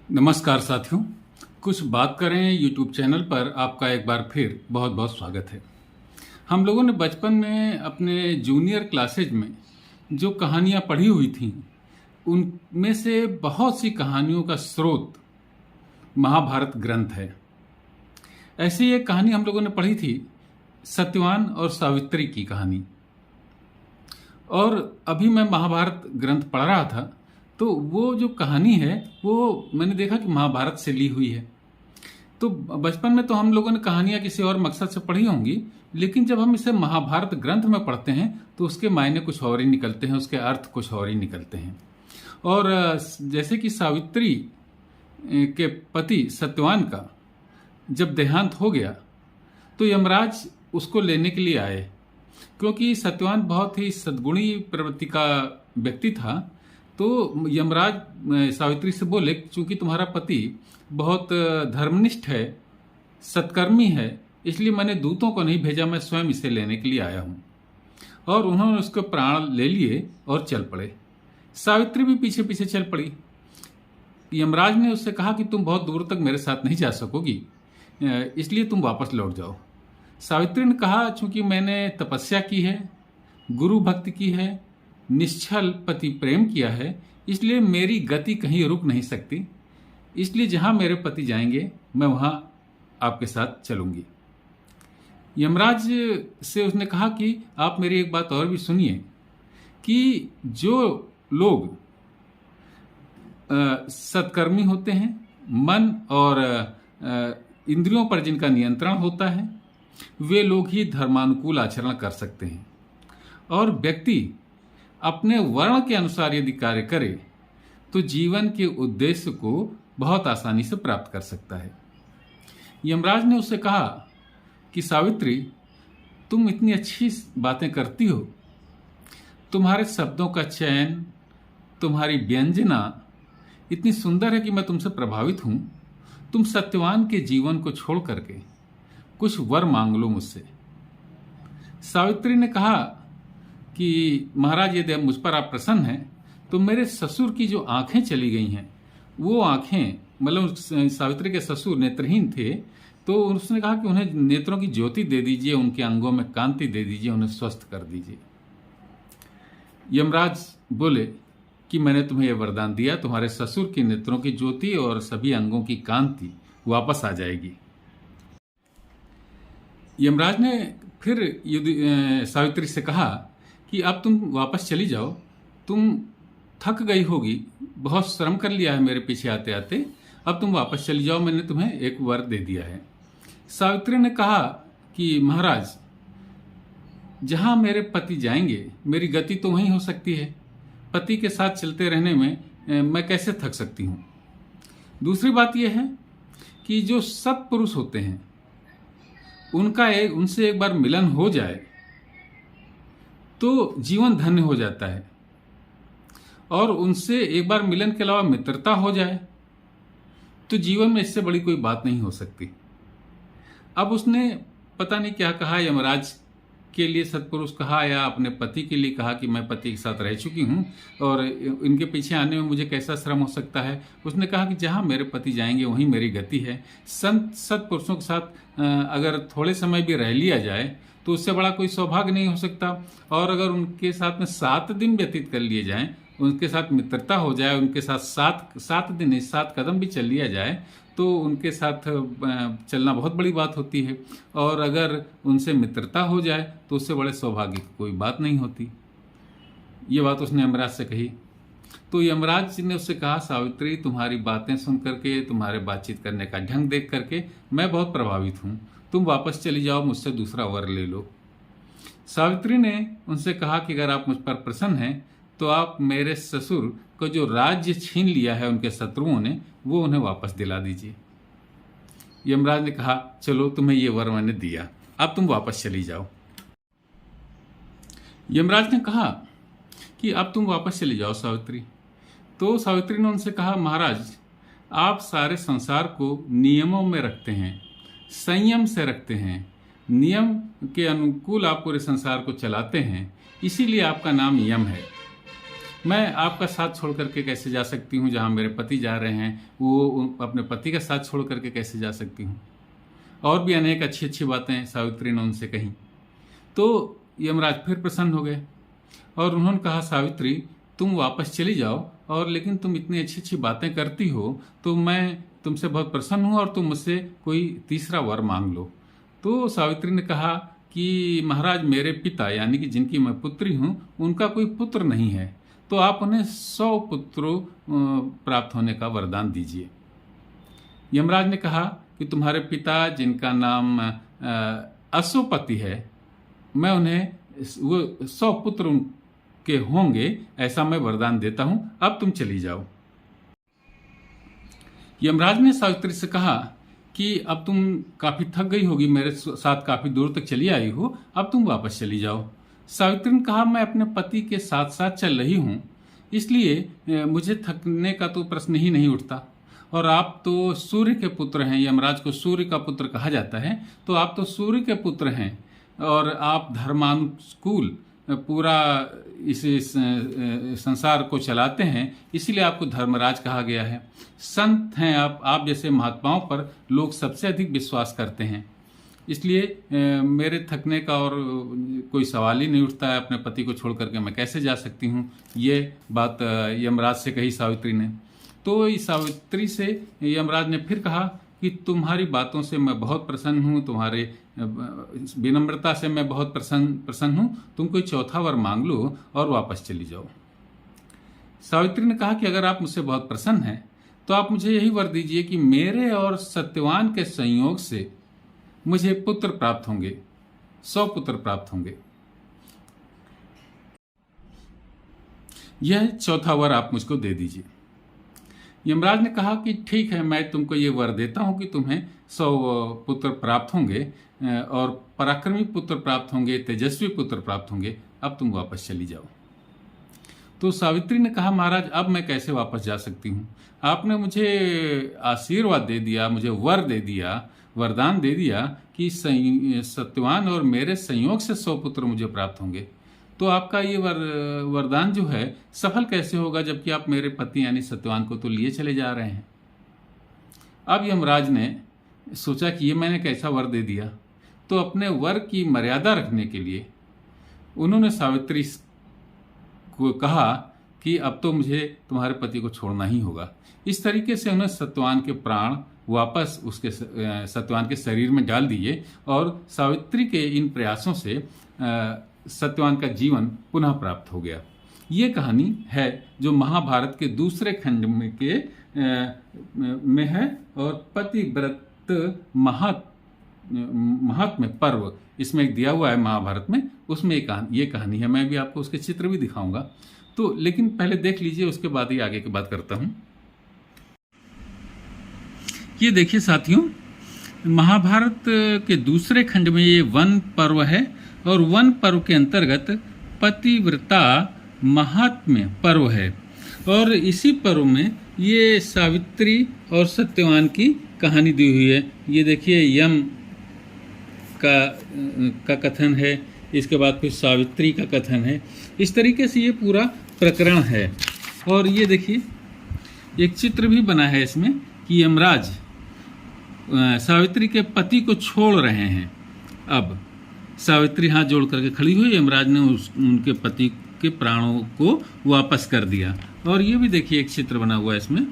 नमस्कार साथियों, कुछ बात करें यूट्यूब चैनल पर आपका एक बार फिर बहुत बहुत स्वागत है। हम लोगों ने बचपन में अपने जूनियर क्लासेज में जो कहानियाँ पढ़ी हुई थीं, उनमें से बहुत सी कहानियों का स्रोत महाभारत ग्रंथ है। ऐसी एक कहानी हम लोगों ने पढ़ी थी, सत्यवान और सावित्री की कहानी। और अभी मैं महाभारत ग्रंथ पढ़ रहा था, तो वो जो कहानी है वो मैंने देखा कि महाभारत से ली हुई है। तो बचपन में तो हम लोगों ने कहानियां किसी और मकसद से पढ़ी होंगी, लेकिन जब हम इसे महाभारत ग्रंथ में पढ़ते हैं तो उसके मायने कुछ और ही निकलते हैं, उसके अर्थ कुछ और ही निकलते हैं। और जैसे कि सावित्री के पति सत्यवान का जब देहांत हो गया तो यमराज उसको लेने के लिए आए, क्योंकि सत्यवान बहुत ही सद्गुणी प्रवृत्ति का व्यक्ति था। तो यमराज सावित्री से बोले, चूंकि तुम्हारा पति बहुत धर्मनिष्ठ है, सत्कर्मी है, इसलिए मैंने दूतों को नहीं भेजा, मैं स्वयं इसे लेने के लिए आया हूं। और उन्होंने उसके प्राण ले लिए और चल पड़े। सावित्री भी पीछे पीछे चल पड़ी। यमराज ने उससे कहा कि तुम बहुत दूर तक मेरे साथ नहीं जा सकोगी, इसलिए तुम वापस लौट जाओ। सावित्री ने कहा, चूंकि मैंने तपस्या की है, गुरु भक्ति की है, निश्चल पति प्रेम किया है, इसलिए मेरी गति कहीं रुक नहीं सकती, इसलिए जहां मेरे पति जाएंगे मैं वहां आपके साथ चलूंगी। यमराज से उसने कहा कि आप मेरी एक बात और भी सुनिए, कि जो लोग सत्कर्मी होते हैं, मन और इंद्रियों पर जिनका नियंत्रण होता है, वे लोग ही धर्मानुकूल आचरण कर सकते हैं। और व्यक्ति अपने वर्ण के अनुसार यदि कार्य करे तो जीवन के उद्देश्य को बहुत आसानी से प्राप्त कर सकता है। यमराज ने उससे कहा कि सावित्री, तुम इतनी अच्छी बातें करती हो, तुम्हारे शब्दों का चयन, तुम्हारी व्यंजना इतनी सुंदर है कि मैं तुमसे प्रभावित हूं। तुम सत्यवान के जीवन को छोड़ करके कुछ वर मांग लो मुझसे। सावित्री ने कहा कि महाराज, यदि मुझ पर आप प्रसन्न हैं तो मेरे ससुर की जो आंखें चली गई हैं, वो आंखें, मतलब सावित्री के ससुर नेत्रहीन थे, तो उसने कहा कि उन्हें नेत्रों की ज्योति दे दीजिए, उनके अंगों में कांति दे दीजिए, उन्हें स्वस्थ कर दीजिए। यमराज बोले कि मैंने तुम्हें यह वरदान दिया, तुम्हारे ससुर की नेत्रों की ज्योति और सभी अंगों की कांति वापस आ जाएगी। यमराज ने फिर सावित्री से कहा कि अब तुम वापस चली जाओ, तुम थक गई होगी, बहुत श्रम कर लिया है मेरे पीछे आते आते, अब तुम वापस चली जाओ, मैंने तुम्हें एक वर दे दिया है। सावित्री ने कहा कि महाराज, जहां मेरे पति जाएंगे मेरी गति तो वहीं हो सकती है, पति के साथ चलते रहने में मैं कैसे थक सकती हूं। दूसरी बात यह है कि जो सत्पुरुष होते हैं उनसे एक बार मिलन हो जाए तो जीवन धन्य हो जाता है, और उनसे एक बार मिलन के अलावा मित्रता हो जाए तो जीवन में इससे बड़ी कोई बात नहीं हो सकती। अब उसने पता नहीं क्या कहा, यमराज के लिए सत्पुरुष कहा या अपने पति के लिए कहा कि मैं पति के साथ रह चुकी हूं और इनके पीछे आने में मुझे कैसा श्रम हो सकता है। उसने कहा कि जहां मेरे पति जाएंगे वहीं मेरी गति है। संत सत्पुरुषों के साथ अगर थोड़े समय भी रह लिया जाए तो उससे बड़ा कोई सौभाग्य नहीं हो सकता। और अगर उनके साथ में 7 दिन व्यतीत कर लिए जाएं, उनके साथ मित्रता हो जाए, उनके साथ 7 कदम भी चल लिया जाए, तो उनके साथ चलना बहुत बड़ी बात होती है। और अगर उनसे मित्रता हो जाए तो उससे बड़े सौभाग्य की कोई बात नहीं होती। ये बात उसने यमराज से कही। तो यमराज ने उससे कहा, सावित्री, तुम्हारी बातें सुन करके, तुम्हारे बातचीत करने का ढंग देख करके मैं बहुत प्रभावित हूं, तुम वापस चली जाओ, मुझसे दूसरा वर ले लो। सावित्री ने उनसे कहा कि अगर आप मुझ पर प्रसन्न हैं तो आप मेरे ससुर को जो राज्य छीन लिया है उनके शत्रुओं ने, वो उन्हें वापस दिला दीजिए। यमराज ने कहा, चलो, तुम्हें ये वर मैंने दिया, अब तुम वापस चली जाओ। यमराज ने कहा कि अब तुम वापस चली जाओ सावित्री। तो सावित्री ने उनसे कहा, महाराज, आप सारे संसार को नियमों में रखते हैं, संयम से रखते हैं, नियम के अनुकूल आप पूरे संसार को चलाते हैं, इसीलिए आपका नाम यम है। मैं आपका साथ छोड़ करके कैसे जा सकती हूँ, जहाँ मेरे पति जा रहे हैं वो अपने पति का साथ छोड़ करके कैसे जा सकती हूँ। और भी अनेक अच्छी अच्छी बातें सावित्री ने उनसे कही। तो यमराज फिर प्रसन्न हो गए और उन्होंने कहा, सावित्री तुम वापस चली जाओ, और लेकिन तुम इतनी अच्छी अच्छी बातें करती हो तो मैं तुमसे बहुत प्रसन्न हूँ और तुम मुझसे कोई तीसरा वर मांग लो। तो सावित्री ने कहा कि महाराज, मेरे पिता यानी कि जिनकी मैं पुत्री हूँ उनका कोई पुत्र नहीं है, तो आप उन्हें 100 पुत्रों प्राप्त होने का वरदान दीजिए। यमराज ने कहा कि तुम्हारे पिता जिनका नाम अश्वपति है, मैं उन्हें वो 100 पुत्र उनके होंगे ऐसा मैं वरदान देता हूं, अब तुम चली जाओ। यमराज ने सावित्री से कहा कि अब तुम काफी थक गई होगी, मेरे साथ काफी दूर तक चली आई हो, अब तुम वापस चली जाओ। सावित्री ने कहा, मैं अपने पति के साथ साथ चल रही हूं, इसलिए मुझे थकने का तो प्रश्न ही नहीं उठता। और आप तो सूर्य के पुत्र हैं, यमराज को सूर्य का पुत्र कहा जाता है, तो आप तो सूर्य के पुत्र हैं और आप धर्मानुकूल पूरा इस संसार को चलाते हैं, इसीलिए आपको धर्मराज कहा गया है। संत हैं आप जैसे महात्माओं पर लोग सबसे अधिक विश्वास करते हैं, इसलिए मेरे थकने का और कोई सवाल ही नहीं उठता है। अपने पति को छोड़ करके मैं कैसे जा सकती हूँ, ये बात यमराज से कही सावित्री ने। तो इस सावित्री से यमराज ने फिर कहा कि तुम्हारी बातों से मैं बहुत प्रसन्न हूँ, तुम्हारे विनम्रता से मैं बहुत प्रसन्न हूँ, तुम कोई चौथा वर मांग लो और वापस चली जाओ। सावित्री ने कहा कि अगर आप मुझसे बहुत प्रसन्न हैं तो आप मुझे यही वर दीजिए कि मेरे और सत्यवान के संयोग से मुझे पुत्र प्राप्त होंगे, 100 पुत्र प्राप्त होंगे। यह चौथा वर आप मुझको दे दीजिए। यमराज ने कहा कि ठीक है, मैं तुमको ये वर देता हूं कि तुम्हें 100 पुत्र प्राप्त होंगे और पराक्रमी पुत्र प्राप्त होंगे, तेजस्वी पुत्र प्राप्त होंगे, अब तुम वापस चली जाओ। तो सावित्री ने कहा, महाराज अब मैं कैसे वापस जा सकती हूँ, आपने मुझे आशीर्वाद दे दिया, मुझे वर दे दिया, वरदान दे दिया कि सत्यवान और मेरे संयोग से 100 पुत्र मुझे प्राप्त होंगे, तो आपका ये वरदान जो है सफल कैसे होगा, जबकि आप मेरे पति यानी सत्यवान को तो लिए चले जा रहे हैं। अब यमराज ने सोचा कि ये मैंने कैसा वर दे दिया, तो अपने वर की मर्यादा रखने के लिए उन्होंने सावित्री को कहा कि अब तो मुझे तुम्हारे पति को छोड़ना ही होगा। इस तरीके से उन्होंने सत्यवान के प्राण वापस उसके सत्यवान के शरीर में डाल दिए और सावित्री के इन प्रयासों से सत्यवान का जीवन पुनः प्राप्त हो गया। ये कहानी है जो महाभारत के दूसरे खंड में है और पतिव्रत महात्म्य पर्व इसमें दिया हुआ है महाभारत में, उसमें ये कहानी है। मैं भी आपको उसके चित्र भी दिखाऊंगा, तो लेकिन पहले देख लीजिए, उसके बाद ही आगे की बात करता हूं। ये देखिए साथियों, महाभारत के दूसरे खंड में ये वन पर्व है और वन पर्व के अंतर्गत पतिव्रता महात्म्य पर्व है और इसी पर्व में ये सावित्री और सत्यवान की कहानी दी हुई है। ये देखिए, यम का कथन है, इसके बाद फिर सावित्री का कथन है। इस तरीके से ये पूरा प्रकरण है। और ये देखिए, एक चित्र भी बना है इसमें कि यमराज सावित्री के पति को छोड़ रहे हैं। अब सावित्री हाथ जोड़ करके खड़ी हुई, यमराज ने उनके पति के प्राणों को वापस कर दिया। और ये भी देखिए, एक चित्र बना हुआ है इसमें,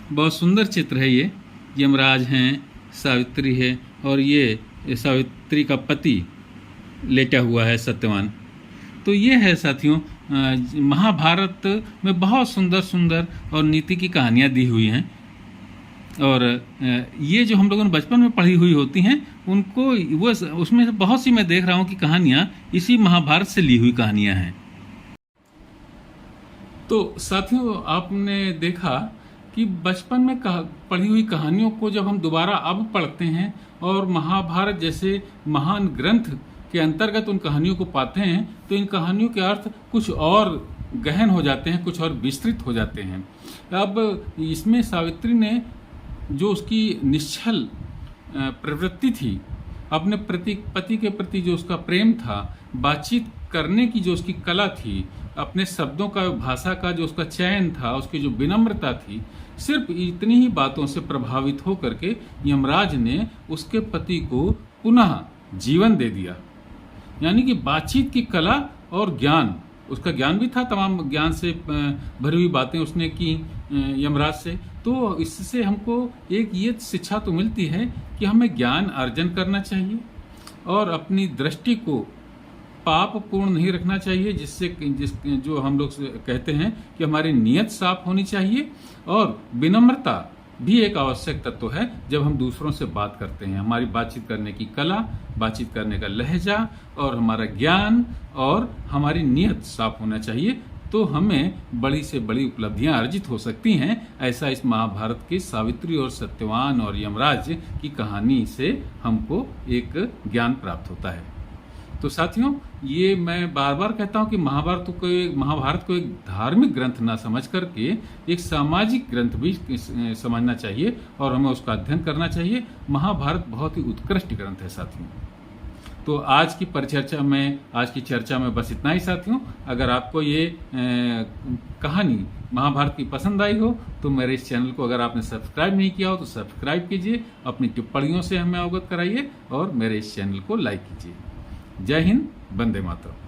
बहुत सुंदर चित्र है ये। यमराज हैं, सावित्री है और ये सावित्री का पति लेटा हुआ है सत्यवान। तो ये है साथियों, महाभारत में बहुत सुंदर सुंदर और नीति की कहानियाँ दी हुई हैं और ये जो हम लोगों ने बचपन में पढ़ी हुई होती हैं उनको वो उसमें से बहुत सी मैं देख रहा हूँ कि कहानियाँ इसी महाभारत से ली हुई कहानियाँ हैं। तो साथियों, आपने देखा कि बचपन में पढ़ी हुई कहानियों को जब हम दोबारा अब पढ़ते हैं और महाभारत जैसे महान ग्रंथ के अंतर्गत उन कहानियों को पाते हैं तो इन कहानियों के अर्थ कुछ और गहन हो जाते हैं, कुछ और विस्तृत हो जाते हैं। अब इसमें सावित्री ने जो उसकी निश्चल प्रवृत्ति थी, अपने पति के प्रति जो उसका प्रेम था, बातचीत करने की जो उसकी कला थी, अपने शब्दों का, भाषा का जो उसका चयन था, उसकी जो विनम्रता थी, सिर्फ इतनी ही बातों से प्रभावित होकर के यमराज ने उसके पति को पुनः जीवन दे दिया। यानी कि बातचीत की कला और ज्ञान, उसका ज्ञान भी था, तमाम ज्ञान से भरी हुई बातें उसने की यमराज से। तो इससे हमको एक ये शिक्षा तो मिलती है कि हमें ज्ञान अर्जन करना चाहिए और अपनी दृष्टि को पाप पूर्ण नहीं रखना चाहिए, जो हम लोग कहते हैं कि हमारी नीयत साफ होनी चाहिए। और विनम्रता भी एक आवश्यक तत्व है जब हम दूसरों से बात करते हैं। हमारी बातचीत करने की कला, बातचीत करने का लहजा और हमारा ज्ञान और हमारी नीयत साफ होना चाहिए, तो हमें बड़ी से बड़ी उपलब्धियां अर्जित हो सकती हैं। ऐसा इस महाभारत की सावित्री और सत्यवान और यमराज की कहानी से हमको एक ज्ञान प्राप्त होता है। तो साथियों, ये मैं बार बार कहता हूँ कि महाभारत को एक धार्मिक ग्रंथ ना समझ करके एक सामाजिक ग्रंथ भी समझना चाहिए और हमें उसका अध्ययन करना चाहिए। महाभारत बहुत ही उत्कृष्ट ग्रंथ है साथियों। तो आज की चर्चा में बस इतना ही साथियों। अगर आपको ये कहानी महाभारत की पसंद आई हो तो मेरे इस चैनल को अगर आपने सब्सक्राइब नहीं किया हो तो सब्सक्राइब कीजिए, अपनी टिप्पणियों से हमें अवगत कराइए और मेरे इस चैनल को लाइक कीजिए। जय हिंद, वंदे मातरम।